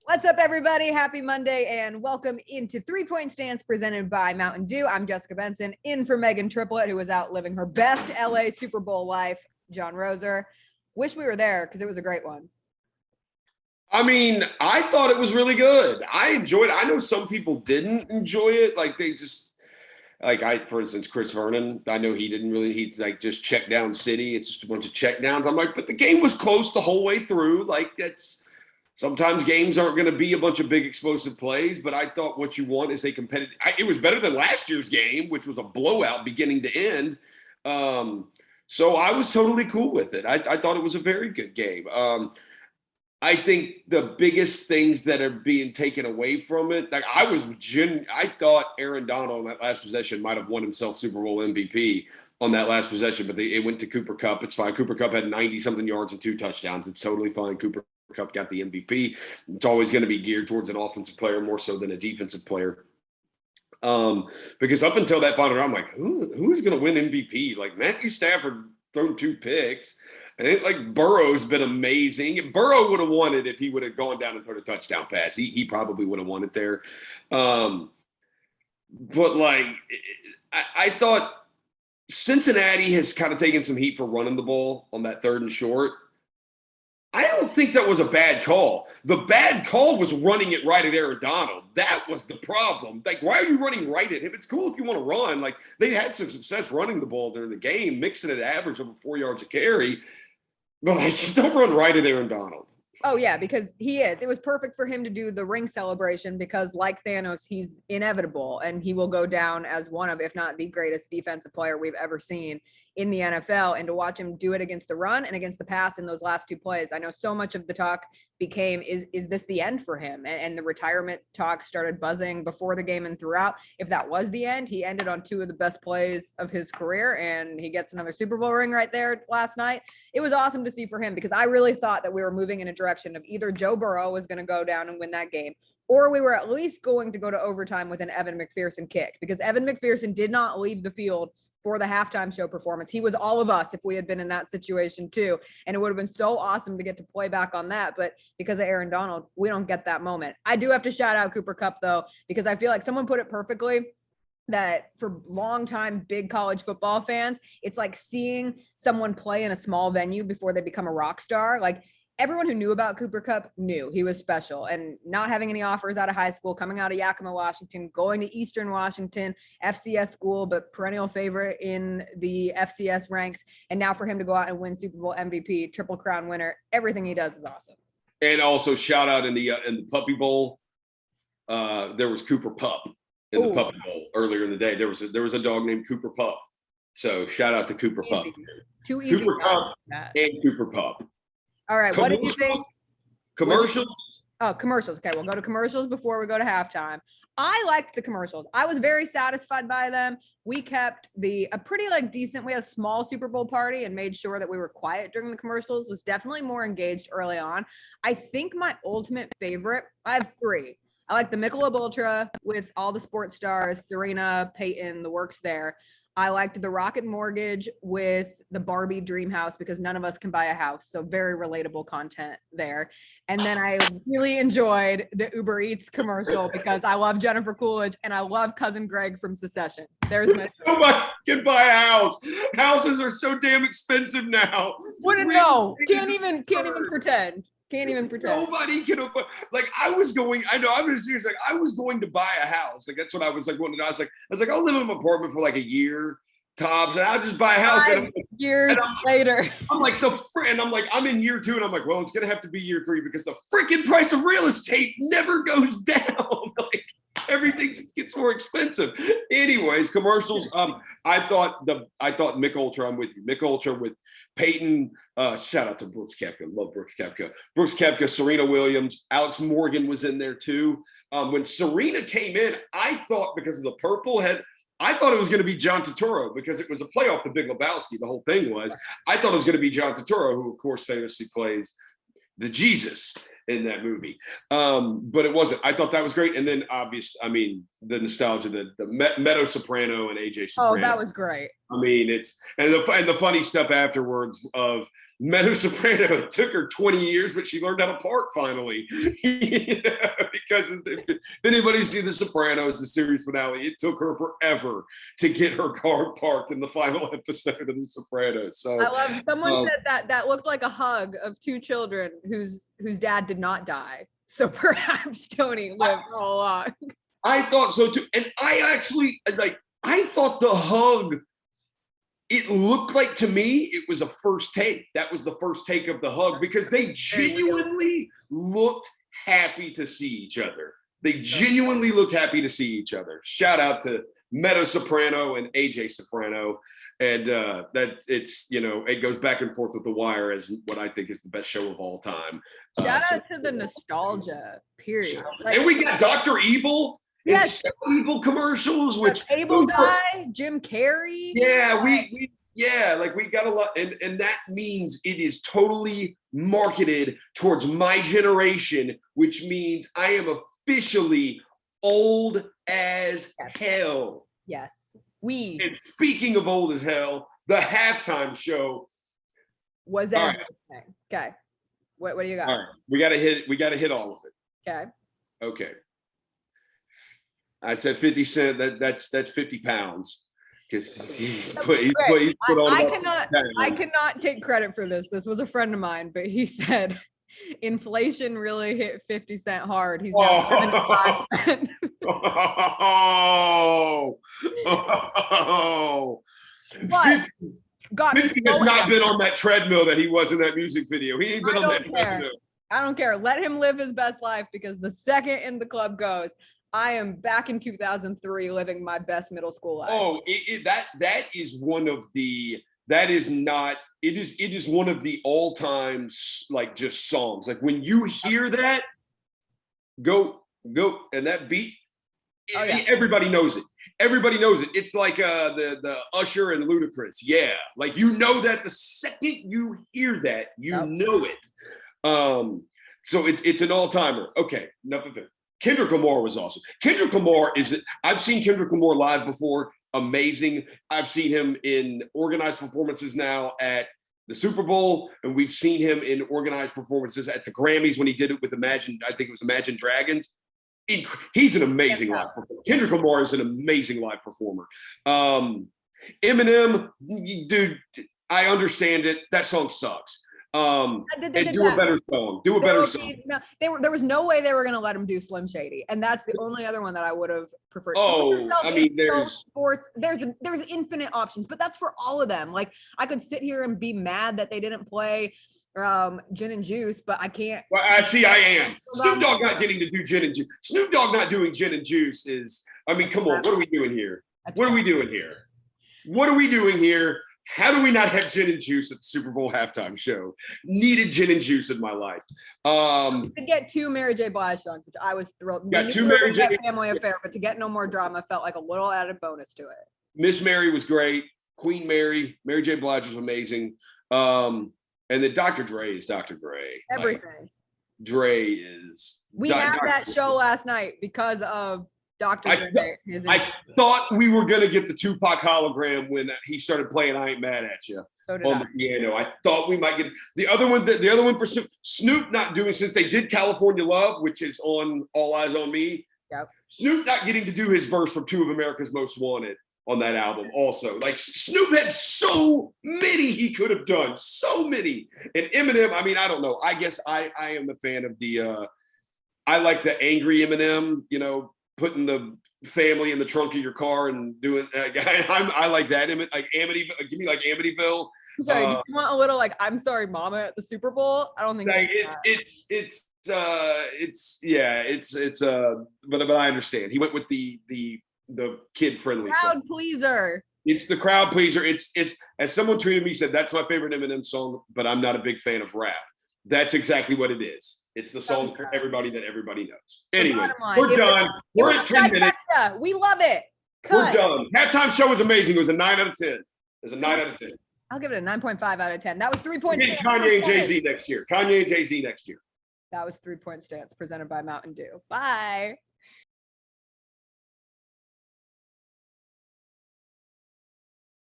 What's up, everybody? Happy Monday and welcome into 3-Point Stance presented by Mountain Dew. I'm Jessica Benson, in for Megan Triplett, who was out living her best LA Super Bowl life. John Roser. Wish we were there because it was a great one. I mean, I thought it was really good. I enjoyed it. I know some people didn't enjoy it. For instance, Chris Vernon, I know he's like just check down city. It's just a bunch of check downs. I'm like, but the game was close the whole way through. Sometimes games aren't going to be a bunch of big explosive plays, but I thought what you want is a competitive. It was better than last year's game, which was a blowout beginning to end. So I was totally cool with it. I thought it was a very good game. I think the biggest things that are being taken away from it, I thought Aaron Donald on that last possession might have won himself Super Bowl MVP on that last possession, but it went to Cooper Kupp. It's fine. Cooper Kupp had 90-something yards and 2 touchdowns. It's totally fine. Cooper Kupp got the MVP. It's always going to be geared towards an offensive player more so than a defensive player. Because up until that final round, I'm like, who's going to win MVP? Like Matthew Stafford thrown 2 picks. And Burrow's been amazing. Burrow would have won it if he would have gone down and thrown a touchdown pass. He probably would have won it there. I thought Cincinnati has kind of taken some heat for running the ball on that 3rd and short. I don't think that was a bad call. The bad call was running it right at Aaron Donald. That was the problem. Why are you running right at him? It's cool if you want to run. They had some success running the ball during the game, mixing it average over 4 yards a carry. But just don't run right at Aaron Donald. Oh, yeah, because he is. It was perfect for him to do the ring celebration because, like Thanos, he's inevitable and he will go down as one of, if not the greatest defensive player we've ever seen in the NFL. And to watch him do it against the run and against the pass in those last 2 plays, I know so much of the talk became, is this the end for him? And the retirement talk started buzzing before the game and throughout. If that was the end, he ended on 2 of the best plays of his career and he gets another Super Bowl ring right there last night. It was awesome to see for him because I really thought that we were moving in a direction of either Joe Burrow was going to go down and win that game, or we were at least going to go to overtime with an Evan McPherson kick, because Evan McPherson did not leave the field for the halftime show performance. He was all of us if we had been in that situation too. And it would have been so awesome to get to play back on that. But because of Aaron Donald, we don't get that moment. I do have to shout out Cooper Kupp though, because I feel like someone put it perfectly that for longtime big college football fans, it's like seeing someone play in a small venue before they become a rock star. Everyone who knew about Cooper Kupp knew he was special, and not having any offers out of high school, coming out of Yakima, Washington, going to Eastern Washington, FCS school, but perennial favorite in the FCS ranks. And now for him to go out and win Super Bowl MVP, Triple Crown winner, everything he does is awesome. And also shout out in the Puppy Bowl, there was Cooper Pup in the Puppy Bowl earlier in the day. There was a dog named Cooper Pup. So shout out to Cooper Pup. Too easy. Cooper Pup and Cooper Pup. All right, what did you think? Commercials? Oh, commercials. Okay, we'll go to commercials before we go to halftime. I liked the commercials. I was very satisfied by them. We kept a pretty decent, we had a small Super Bowl party and made sure that we were quiet during the commercials, was definitely more engaged early on. I think my ultimate favorite, I have 3. I like the Michelob Ultra with all the sports stars, Serena, Peyton, the works there. I liked the Rocket Mortgage with the Barbie Dream House because none of us can buy a house. So very relatable content there. And then I really enjoyed the Uber Eats commercial because I love Jennifer Coolidge and I love Cousin Greg from Secession. There's my Nobody can buy a house. Houses are so damn expensive now. Wouldn't know. Can't even pretend. Can't even pretend. Nobody can afford. I was going to buy a house. That's what I was wanting to do. I was like, I'll live in an apartment for a year tops, and I'll just buy a house. 5 years later. I'm in year 2, and I'm like, well, it's gonna have to be year 3 because the freaking price of real estate never goes down. Everything gets more expensive. Anyways, commercials. I thought Mick Ultra. I'm with you. Mick Ultra with Peyton, shout out to Brooks Koepka. Love Brooks Koepka. Brooks Koepka, Serena Williams, Alex Morgan was in there too. When Serena came in, I thought because of the purple head, I thought it was going to be John Turturro because it was a playoff to Big Lebowski. The whole thing was. I thought it was going to be John Turturro, who of course famously plays the Jesus in that movie. But it wasn't. I thought that was great. And then the nostalgia, the Meadow Soprano and AJ Soprano. Oh, that was great. It's and the funny stuff afterwards of Mezzo-soprano. It took her 20 years, but she learned how to park finally. Because if anybody's seen The Sopranos, the series finale, it took her forever to get her car parked in the final episode of The Sopranos. So I love. Someone said that looked like a hug of two children whose dad did not die. So perhaps Tony lived all along. I thought so too, and I actually I thought the hug. It looked like to me it was a first take. That was the first take of the hug because they genuinely looked happy to see each other. They genuinely looked happy to see each other. Shout out to Meadow Soprano and AJ Soprano. And that it's, it goes back and forth with The Wire as what I think is the best show of all time. Shout out to the nostalgia, period. And we got Dr. Evil. Yes, Evil commercials, which Able Die, Jim Carrey. Yeah, we got a lot, and that means it is totally marketed towards my generation, which means I am officially old as hell. Yes, And speaking of old as hell, the halftime show was everything. Right. Okay, what do you got? All right, we got to hit all of it. Okay. I said 50 Cent. That's 50 pounds because he's put on. I cannot take credit for this. This was a friend of mine, but he said inflation really hit 50 Cent hard. He's now 75 cents. But 50 has not been on that treadmill that he was in that music video. He ain't been on that treadmill. I don't care. Let him live his best life because the second in the club goes, I am back in 2003 living my best middle school life. Oh, that is one of the it is one of the all-time just songs. Like when you hear that, go and that beat, everybody knows it. Everybody knows it. It's like the Usher and Ludacris. Yeah, like that the second you hear that, know it. So it's an all-timer. Okay, enough of it. Kendrick Lamar was awesome. Kendrick Lamar I've seen Kendrick Lamar live before. Amazing. I've seen him in organized performances now at the Super Bowl, and we've seen him in organized performances at the Grammys when he did it with Imagine Dragons. He's an amazing live performer. Kendrick Lamar is an amazing live performer. Eminem, dude, I understand it. That song sucks. Do a better song. No, there was no way they were going to let him do Slim Shady, and that's the only other one that I would have preferred. There's infinite options, but that's for all of them. Like I could sit here and be mad that they didn't play Gin and Juice, but I can't. Well, I am. Snoop Dogg not getting to do Gin and Juice. Snoop Dogg not doing Gin and Juice is. I mean, come on. What are we doing here? What are we doing here? How do we not have Gin and Juice at the Super Bowl halftime show? Needed Gin and Juice in my life. To get 2 Mary J. Blige songs, which I was thrilled. Got 2 Mary J. Family Affair, but to get No More Drama felt like a little added bonus to it. Miss Mary was great. Queen Mary, Mary J. Blige was amazing. And then Dr. Dre is Dr. Dre. Everything. Dre is. We had that show last night because of Dr. Dre. I thought we were going to get the Tupac hologram when he started playing I Ain't Mad at You on the piano. I thought we might get the other one for Snoop not doing, since they did California Love, which is on All Eyes on Me. Yep. Snoop not getting to do his verse from 2 of America's Most Wanted on that album also. Like Snoop had so many he could have done. So many. And Eminem, I mean, I don't know. I guess I am a fan of I like the angry Eminem, putting the family in the trunk of your car and doing I like that. Like Amityville, give me like Amityville. Sorry, do you want a little like I'm sorry, Mama at the Super Bowl? I don't think but I understand. He went with the kid friendly crowd pleaser. It's the crowd pleaser. It's as someone tweeted me, said that's my favorite Eminem song, but I'm not a big fan of rap. That's exactly what it is. It's the song for everybody that everybody knows. Anyway, we're done. We're at 10 minutes. We love it. We're done. Halftime show was amazing. It was a 9 out of 10. It was a 9 out of 10. I'll give it a 9.5 out of 10. That was 3 points. Kanye and Jay-Z next year. That was 3 Point Stance presented by Mountain Dew. Bye.